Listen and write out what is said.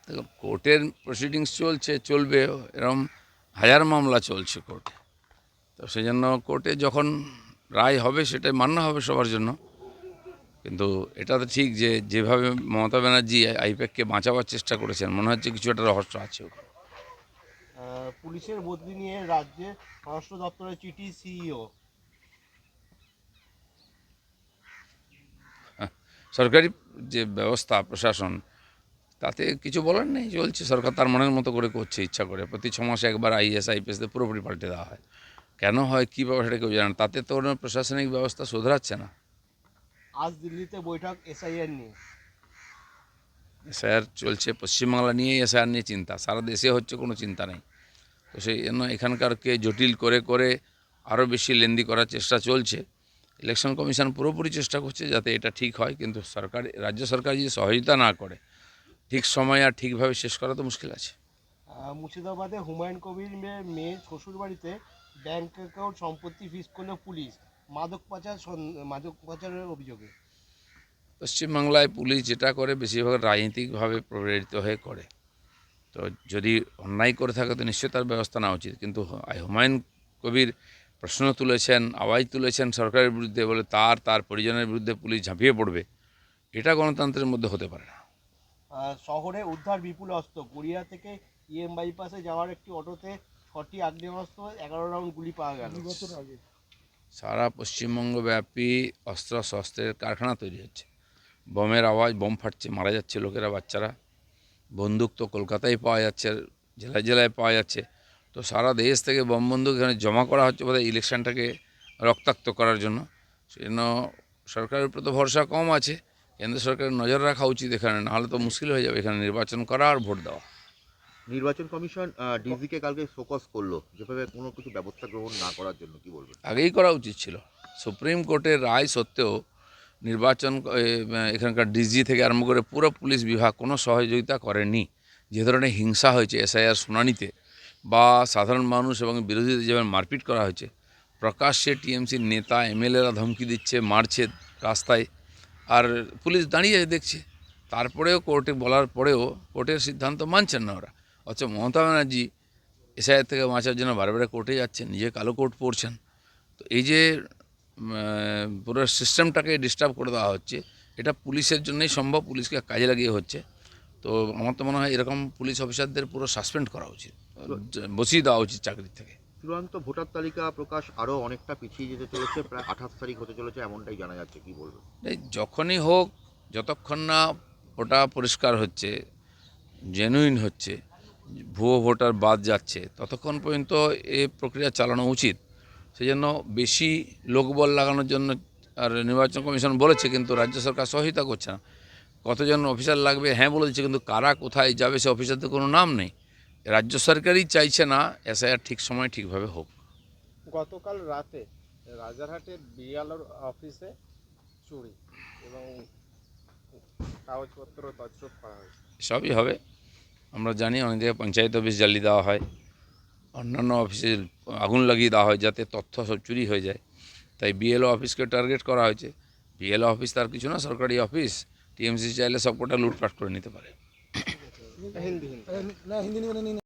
দেখুন, কোর্টের প্রসিডিংস চলবে, এরকম হাজার মামলা চলছে কোর্টে। তো সেই জন্য কোর্টে যখন রায় হবে সেটাই মান্য হবে সবার জন্য। কিন্তু এটা তো ঠিক যে যেভাবে মমতা ব্যানার্জি আইপ্যাককে বাঁচাবার চেষ্টা করেছেন, মনে হচ্ছে কিছু একটা রহস্য আছে ওখানে। পুলিশের বদলি নিয়ে রাজ্যে স্বরাষ্ট্র দপ্তরের চিঠি সিইও। সরকারি যে ব্যবস্থা প্রশাসন, তাতে কিছু বলার নেই, চলছে। সরকার তার মনের মতো করে করছে, ইচ্ছা করে। প্রতি 6 মাসে একবার আইএস আইপিএসদের পুরোপুরি পাল্টে দেওয়া হয়। কেন হয়, কী ব্যাপার, সেটা কেউ জানে না। তাতে তো ওরা প্রশাসনিক ব্যবস্থা শোধরাচ্ছে না। আজ দিল্লিতে বৈঠক এসআইআর নিয়ে। এসআইআর চলছে, পশ্চিমবাংলা নিয়েই এসআইআর নিয়ে চিন্তা, সারা দেশে হচ্ছে, কোনো চিন্তা নেই। তো সেই জন্য এখানকারকে জটিল করে করে আরও বেশি লেন্দি করার চেষ্টা চলছে। ইলেকশন কমিশন পুরোপুরি চেষ্টা করছে যাতে এটা ঠিক হয়, কিন্তু সরকার, রাজ্য সরকার যদি সহযোগিতা না করে ঠিক সময় আর ঠিকভাবে শেষ করা তো মুশকিল আছে। মুর্শিদাবাদে হুমায়ুন কবির মেয়ের শ্বশুরবাড়িতে ব্যাংক অ্যাকাউন্ট সম্পত্তি ফ্রিজ করলো পুলিশ মাদক পাচারের অভিযোগে। পশ্চিমবাংলায় পুলিশ যেটা করে বেশিরভাগ রাজনৈতিকভাবে প্রেরিত হয়ে করে। তো যদি অন্যায় করে থাকে তো নিশ্চয়ই তার ব্যবস্থা নেওয়া উচিত। কিন্তু হুমায়ুন কবির প্রশ্ন তুলেছেন, আওয়াজ তুলেছেন সরকারের বিরুদ্ধে, বলে তার পরিজনের বিরুদ্ধে পুলিশ ঝাঁপিয়ে পড়বে, এটা গণতন্ত্রের মধ্যে হতে পারে না। শহরে উদ্ধার বিপুল অস্ত্র। গড়িয়া থেকে বাইপাসে যাওয়ার একটি অটোতে 6টি আগ্নেয়াস্ত্র, 11 রাউন্ড গুলি পাওয়া গেল। 2 বছর আগে। সারা পশ্চিমবঙ্গব্যাপী অস্ত্র শস্ত্রের কারখানা তৈরি হচ্ছে। বোমের আওয়াজ, বোম ফাটছে, মারা যাচ্ছে লোকেরা, বাচ্চারা। বন্দুক তো কলকাতায় পাওয়া যাচ্ছে, জেলায় জেলায় পাওয়া যাচ্ছে। তো সারা দেশ থেকে বোম বন্দুক এখানে জমা করা হচ্ছে বোধহয় ইলেকশনটাকে রক্তাক্ত করার জন্য। সেজন্য সরকারের উপর তো ভরসা কম আছে। কেন্দ্র সরকারের নজর রাখা উচিত এখানে, নাহলে তো মুশকিল হয়ে যাবে এখানে নির্বাচন করা আর ভোট দেওয়া। নির্বাচন কমিশন ডিজিকে কালকে শোকজ করলো, যেভাবে কোনো কিছু ব্যবস্থা গ্রহণ না করার জন্য, কি বলবেন? আগেই করা উচিত ছিল। সুপ্রিম কোর্টের রায় সত্ত্বেও নির্বাচন এখানকার ডিজি থেকে আরম্ভ করে পুরো পুলিশ বিভাগ কোনো সহযোগিতা করেনি। যে ধরনের হিংসা হয়েছে এসআইআর শুনানিতে, বা সাধারণ মানুষ এবং বিরোধীদের যেভাবে মারপিট করা হয়েছে, প্রকাশ্যে টিএমসির নেতা এমএলএরা ধমকি দিচ্ছে, মারছে রাস্তায়, আর পুলিশ দাঁড়িয়ে দেখছে। তারপরেও কোর্টে বলার পরেও কোর্টের সিদ্ধান্ত মানছেন না ওরা। অথচ মমতা ব্যানার্জি এসআইআর থেকে বাঁচার জন্য বারে কোর্টে যাচ্ছেন, নিজে কালো কোর্ট পরছেন। তো এই যে পুরো সিস্টেমটাকে ডিস্টার্ব করে দেওয়া হচ্ছে, এটা পুলিশের জন্যই সম্ভব, পুলিশকে কাজে লাগিয়ে হচ্ছে। তো আমার তো মনে হয় এরকম পুলিশ অফিসারদের পুরো সাসপেন্ড করা উচিত, বসিয়ে দেওয়া উচিত চাকরি থেকে। চূড়ান্ত ভোটার তালিকা প্রকাশ আরও অনেকটা পিছিয়ে যেতে চলেছে, প্রায় 28 তারিখ হতে চলেছে এমনটাই জানা যাচ্ছে, কি বলবেন? এই যখনই হোক, যতক্ষণ না ওটা পরিষ্কার হচ্ছে, জেনুইন হচ্ছে, ভুয়ো ভোটার বাদ যাচ্ছে, ততক্ষণ পর্যন্ত এই প্রক্রিয়া চালানো উচিত। সেই জন্য বেশি লোকবল লাগানোর জন্য আর নির্বাচন কমিশন বলেছে, কিন্তু রাজ্য সরকার সহায়তা করছে না। কতজন অফিসার লাগবে হ্যাঁ বলে দিচ্ছে, কিন্তু কারা কোথায় যাবে সে অফিসারদের কোনো নাম নেই। রাজ্য সরকারই চাইছে না এসআইআর ঠিক সময় ঠিকভাবে হোক। গতকাল রাতে রাজারহাটের বিএলওর অফিসে চুরি এবং কাগজপত্র তছরূপ করা হয়েছে। সবই হবে, আমরা জানি। অনেক জায়গায় পঞ্চায়েত অফিস জ্বালিয়ে দেওয়া হয়, অন্যান্য অফিসে আগুন লাগিয়ে দেওয়া হয় যাতে তথ্য সব চুরি হয়ে যায়। তাই বিএলও অফিসকে টার্গেট করা হয়েছে। বিএলও অফিস তার কিছু না, সরকারি অফিস। টিএমসি চাইলে সবকটা লুটপাট করে নিতে পারে। হিন্দি হিন্দি